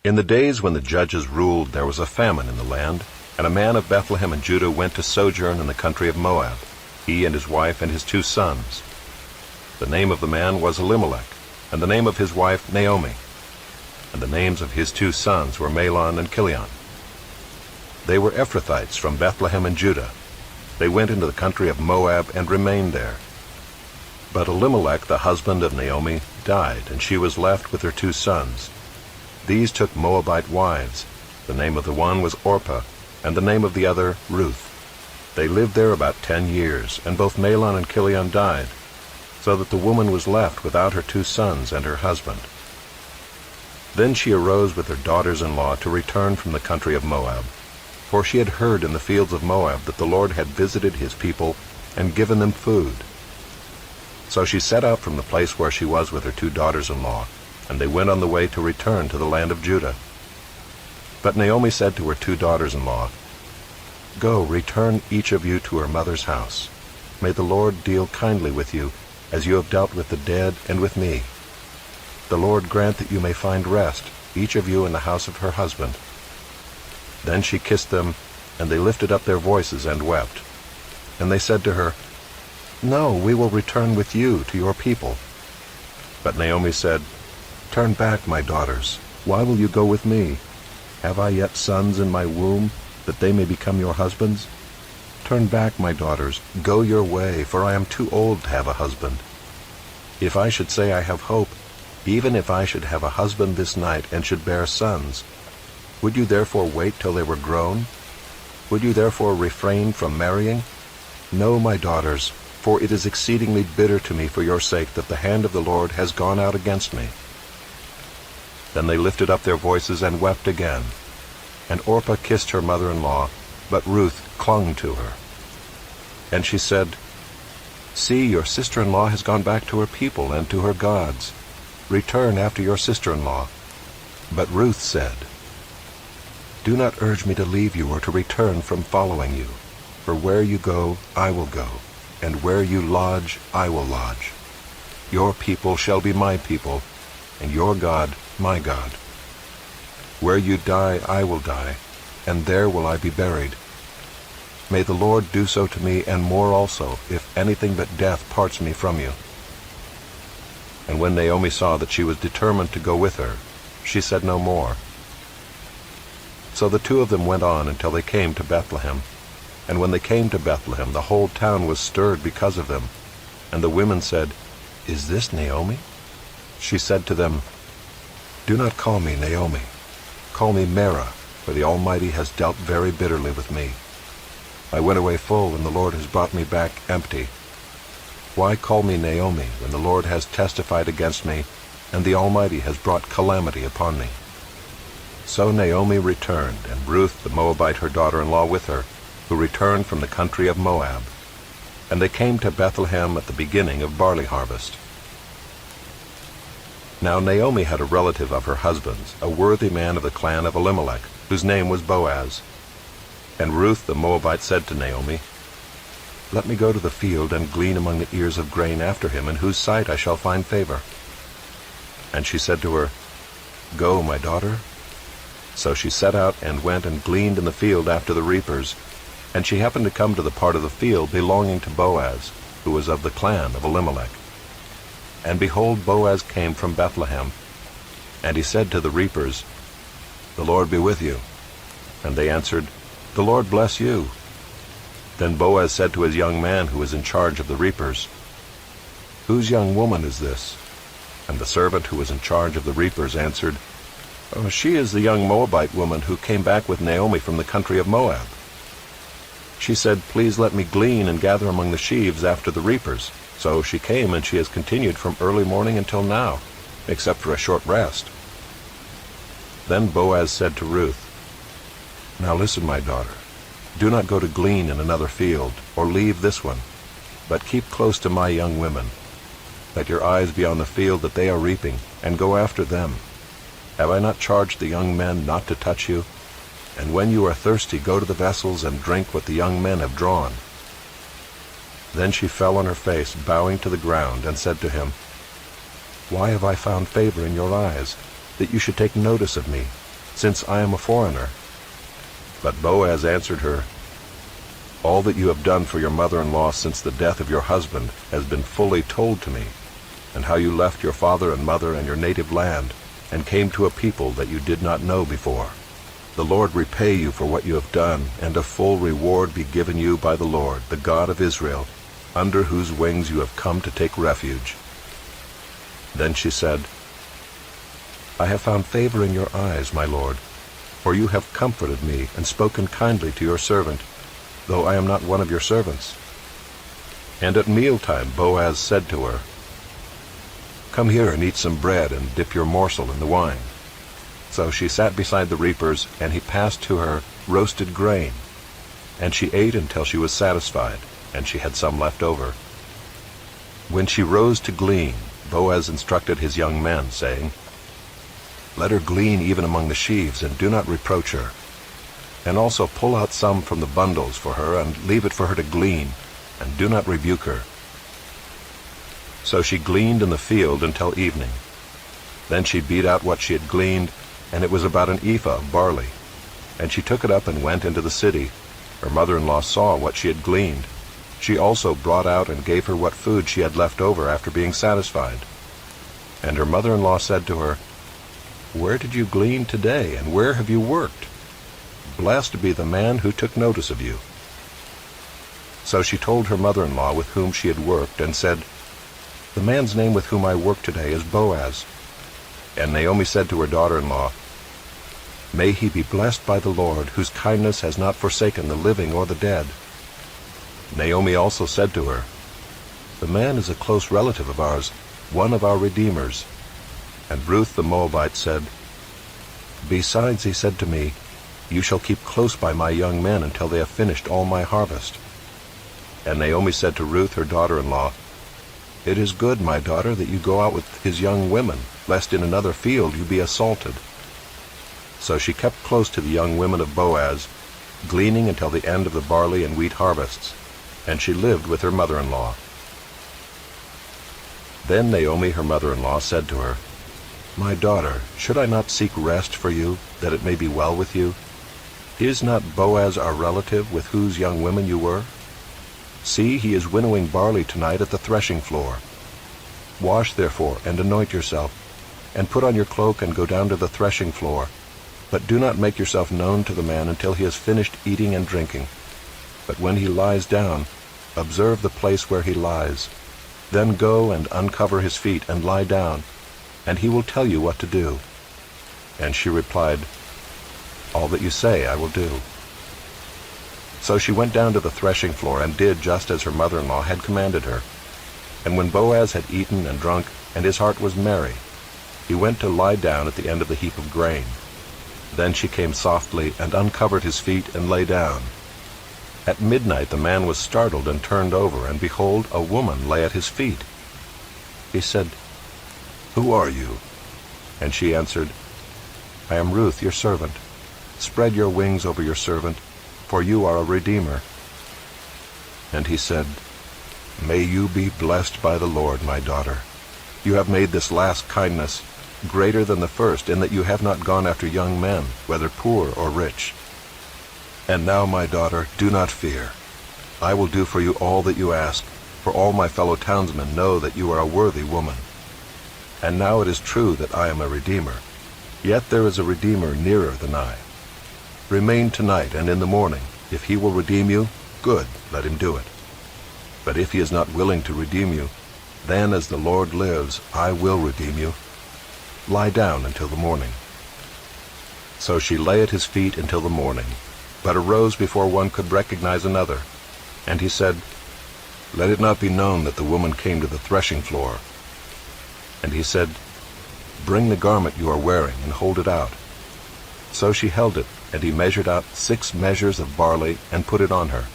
In the days when the judges ruled, there was a famine in the land, and a man of Bethlehem in Judah went to sojourn in the country of Moab, he and his wife and his 2 sons. The name of the man was Elimelech, and the name of his wife Naomi, and the names of his 2 sons were Mahlon and Chilion. They were Ephrathites from Bethlehem in Judah. They went into the country of Moab and remained there. But Elimelech, the husband of Naomi, died, and she was left with her 2 sons. These took Moabite wives. The name of the one was Orpah, and the name of the other Ruth. They lived there about 10 years, and both Mahlon and Chilion died, so that the woman was left without her 2 sons and her husband. Then she arose with her daughters-in-law to return from the country of Moab, for she had heard in the fields of Moab that the Lord had visited his people and given them food. So she set out from the place where she was with her 2 daughters-in-law, and they went on the way to return to the land of Judah. But Naomi said to her 2 daughters-in-law, "Go, return each of you to her mother's house. May the Lord deal kindly with you, as you have dealt with the dead and with me. The Lord grant that you may find rest, each of you in the house of her husband." Then she kissed them, and they lifted up their voices and wept. And they said to her, "No, we will return with you to your people." But Naomi said, "Turn back, my daughters. Why will you go with me? Have I yet sons in my womb, that they may become your husbands? Turn back, my daughters, go your way, for I am too old to have a husband. If I should say I have hope, even if I should have a husband this night and should bear sons, would you therefore wait till they were grown? Would you therefore refrain from marrying? No, my daughters, for it is exceedingly bitter to me for your sake that the hand of the Lord has gone out against me." Then they lifted up their voices and wept again. And Orpah kissed her mother-in-law, but Ruth clung to her. And she said, "See, your sister-in-law has gone back to her people and to her gods. Return after your sister-in-law." But Ruth said, "Do not urge me to leave you or to return from following you. For where you go, I will go, and where you lodge, I will lodge. Your people shall be my people, and your God my God. Where you die, I will die, and there will I be buried. May the Lord do so to me, and more also, if anything but death parts me from you." And when Naomi saw that she was determined to go with her, she said no more. So the 2 of them went on until they came to Bethlehem. And when they came to Bethlehem, the whole town was stirred because of them. And the women said, "Is this Naomi?" She said to them, "Do not call me Naomi. Call me Mara, for the Almighty has dealt very bitterly with me. I went away full, and the Lord has brought me back empty. Why call me Naomi, when the Lord has testified against me, and the Almighty has brought calamity upon me?" So Naomi returned, and Ruth the Moabite her daughter-in-law with her, who returned from the country of Moab. And they came to Bethlehem at the beginning of barley harvest. Now Naomi had a relative of her husband's, a worthy man of the clan of Elimelech, whose name was Boaz. And Ruth the Moabite said to Naomi, "Let me go to the field and glean among the ears of grain after him, in whose sight I shall find favor." And she said to her, "Go, my daughter." So she set out and went and gleaned in the field after the reapers. And she happened to come to the part of the field belonging to Boaz, who was of the clan of Elimelech. And behold, Boaz came from Bethlehem. And he said to the reapers, "The Lord be with you." And they answered, "The Lord bless you." Then Boaz said to his young man who was in charge of the reapers, "Whose young woman is this?" And the servant who was in charge of the reapers answered, "Oh, she is the young Moabite woman who came back with Naomi from the country of Moab. She said, 'Please let me glean and gather among the sheaves after the reapers.' So she came, and she has continued from early morning until now, except for a short rest." Then Boaz said to Ruth, "Now listen, my daughter. Do not go to glean in another field, or leave this one, but keep close to my young women. Let your eyes be on the field that they are reaping, and go after them. Have I not charged the young men not to touch you? And when you are thirsty, go to the vessels and drink what the young men have drawn." Then she fell on her face, bowing to the ground, and said to him, "Why have I found favor in your eyes, that you should take notice of me, since I am a foreigner." But Boaz answered her, "All that you have done for your mother-in-law since the death of your husband has been fully told to me, and how you left your father and mother and your native land, and came to a people that you did not know before. The Lord repay you for what you have done, and a full reward be given you by the Lord, the God of Israel, under whose wings you have come to take refuge." Then she said, "I have found favor in your eyes, my lord, for you have comforted me and spoken kindly to your servant, though I am not one of your servants." And at mealtime Boaz said to her, "Come here and eat some bread and dip your morsel in the wine." So she sat beside the reapers, and he passed to her roasted grain, and she ate until she was satisfied, and she had some left over. When she rose to glean, Boaz instructed his young men, saying, "Let her glean even among the sheaves, and do not reproach her. And also pull out some from the bundles for her, and leave it for her to glean, and do not rebuke her." So she gleaned in the field until evening. Then she beat out what she had gleaned, and it was about an ephah of barley. And she took it up and went into the city. Her mother-in-law saw what she had gleaned. She also brought out and gave her what food she had left over after being satisfied. And her mother-in-law said to her, "Where did you glean today, and where have you worked? Blessed be the man who took notice of you." So she told her mother-in-law with whom she had worked, and said, "The man's name with whom I work today is Boaz." And Naomi said to her daughter-in-law, "May he be blessed by the Lord, whose kindness has not forsaken the living or the dead." Naomi also said to her, "The man is a close relative of ours, one of our redeemers." And Ruth the Moabite said, "Besides, he said to me, 'You shall keep close by my young men until they have finished all my harvest.'" And Naomi said to Ruth her daughter-in-law, "It is good, my daughter, that you go out with his young women, lest in another field you be assaulted." So she kept close to the young women of Boaz, gleaning until the end of the barley and wheat harvests, and she lived with her mother-in-law. Then Naomi her mother-in-law said to her, "My daughter, should I not seek rest for you, that it may be well with you? Is not Boaz our relative, with whose young women you were? See, he is winnowing barley tonight at the threshing floor. Wash therefore, and anoint yourself, and put on your cloak and go down to the threshing floor. But do not make yourself known to the man until he has finished eating and drinking. But when he lies down, observe the place where he lies. Then go and uncover his feet and lie down, and he will tell you what to do." And she replied, "All that you say I will do." So she went down to the threshing floor and did just as her mother-in-law had commanded her. And when Boaz had eaten and drunk, and his heart was merry, he went to lie down at the end of the heap of grain. Then she came softly and uncovered his feet and lay down. At midnight the man was startled and turned over, and behold, a woman lay at his feet. He said, "Who are you?" And she answered, "I am Ruth, your servant. Spread your wings over your servant, for you are a redeemer." And he said, "May you be blessed by the Lord, my daughter. You have made this last kindness greater than the first, in that you have not gone after young men, whether poor or rich. And now, my daughter, do not fear. I will do for you all that you ask, for all my fellow townsmen know that you are a worthy woman. And now it is true that I am a redeemer, yet there is a redeemer nearer than I. Remain tonight, and in the morning, if he will redeem you, good, let him do it. But if he is not willing to redeem you, then as the Lord lives, I will redeem you. Lie down until the morning." So she lay at his feet until the morning, but arose before one could recognize another. And he said, "Let it not be known that the woman came to the threshing floor." And he said, "Bring the garment you are wearing, and hold it out." So she held it, and he measured out 6 measures of barley, and put it on her.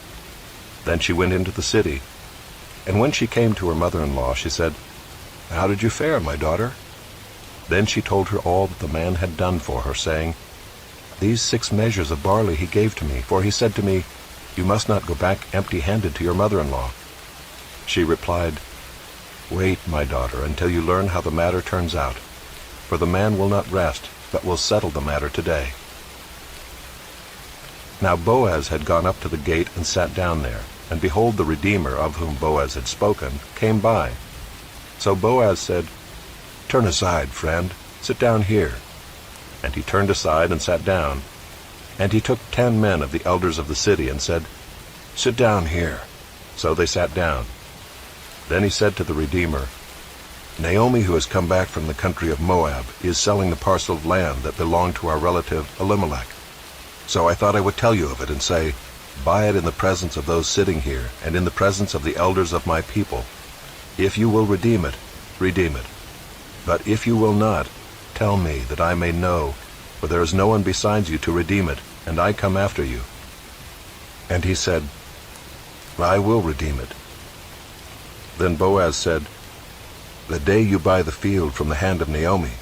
Then she went into the city. And when she came to her mother-in-law, she said, "How did you fare, my daughter?" Then she told her all that the man had done for her, saying, "These 6 measures of barley he gave to me, for he said to me, 'You must not go back empty-handed to your mother-in-law.'" She replied, "Wait, my daughter, until you learn how the matter turns out, for the man will not rest, but will settle the matter today." Now Boaz had gone up to the gate and sat down there, and behold, the Redeemer, of whom Boaz had spoken, came by. So Boaz said, "Turn aside, friend, sit down here." And he turned aside and sat down. And he took 10 men of the elders of the city and said, "Sit down here." So they sat down. Then he said to the Redeemer, "Naomi, who has come back from the country of Moab, is selling the parcel of land that belonged to our relative Elimelech. So I thought I would tell you of it and say, buy it in the presence of those sitting here and in the presence of the elders of my people. If you will redeem it, redeem it. But if you will not, tell me, that I may know, for there is no one besides you to redeem it, and I come after you." And he said, "I will redeem it." Then Boaz said, "The day you buy the field from the hand of Naomi,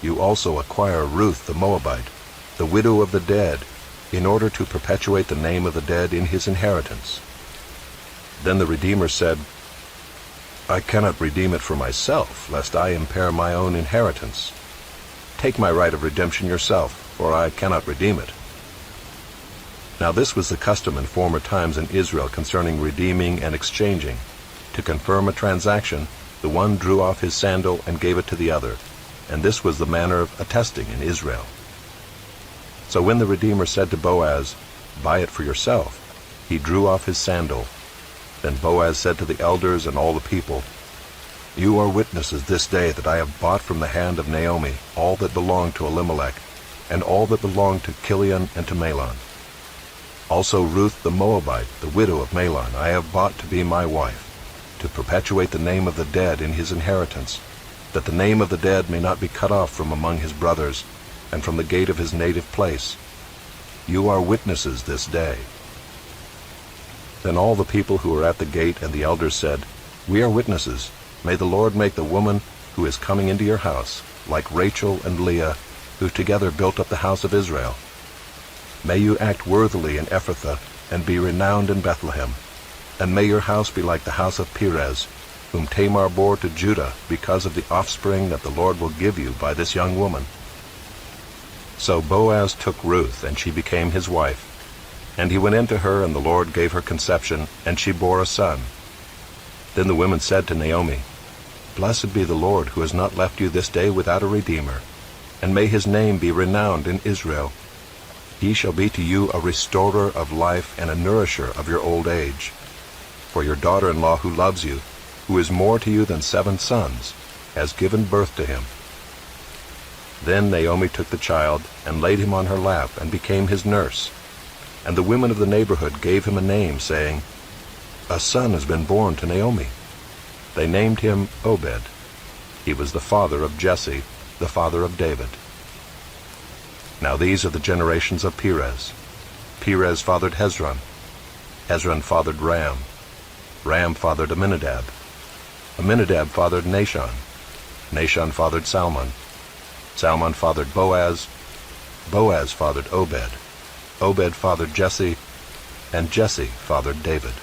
you also acquire Ruth the Moabite, the widow of the dead, in order to perpetuate the name of the dead in his inheritance." Then the Redeemer said, "I cannot redeem it for myself, lest I impair my own inheritance. Take my right of redemption yourself, for I cannot redeem it." Now this was the custom in former times in Israel concerning redeeming and exchanging. To confirm a transaction, the one drew off his sandal and gave it to the other, and this was the manner of attesting in Israel. So when the Redeemer said to Boaz, "Buy it for yourself," he drew off his sandal. Then Boaz said to the elders and all the people, "You are witnesses this day that I have bought from the hand of Naomi all that belonged to Elimelech, and all that belonged to Chilion and to Mahlon. Also Ruth the Moabite, the widow of Mahlon, I have bought to be my wife, to perpetuate the name of the dead in his inheritance, that the name of the dead may not be cut off from among his brothers, and from the gate of his native place. You are witnesses this day." Then all the people who were at the gate and the elders said, "We are witnesses. May the Lord make the woman who is coming into your house, like Rachel and Leah, who together built up the house of Israel. May you act worthily in Ephrathah, and be renowned in Bethlehem. And may your house be like the house of Perez, whom Tamar bore to Judah, because of the offspring that the Lord will give you by this young woman." So Boaz took Ruth, and she became his wife. And he went into her, and the Lord gave her conception, and she bore a son. Then the women said to Naomi, "Blessed be the Lord, who has not left you this day without a redeemer, and may his name be renowned in Israel. He shall be to you a restorer of life and a nourisher of your old age. For your daughter-in-law who loves you, who is more to you than 7 sons, has given birth to him." Then Naomi took the child, and laid him on her lap, and became his nurse. And the women of the neighborhood gave him a name, saying, "A son has been born to Naomi." They named him Obed. He was the father of Jesse, the father of David. Now these are the generations of Perez. Perez fathered Hezron. Hezron fathered Ram. Ram fathered Amminadab. Amminadab fathered Nahshon. Nahshon fathered Salmon. Salmon fathered Boaz. Boaz fathered Obed. Obed fathered Jesse. And Jesse fathered David.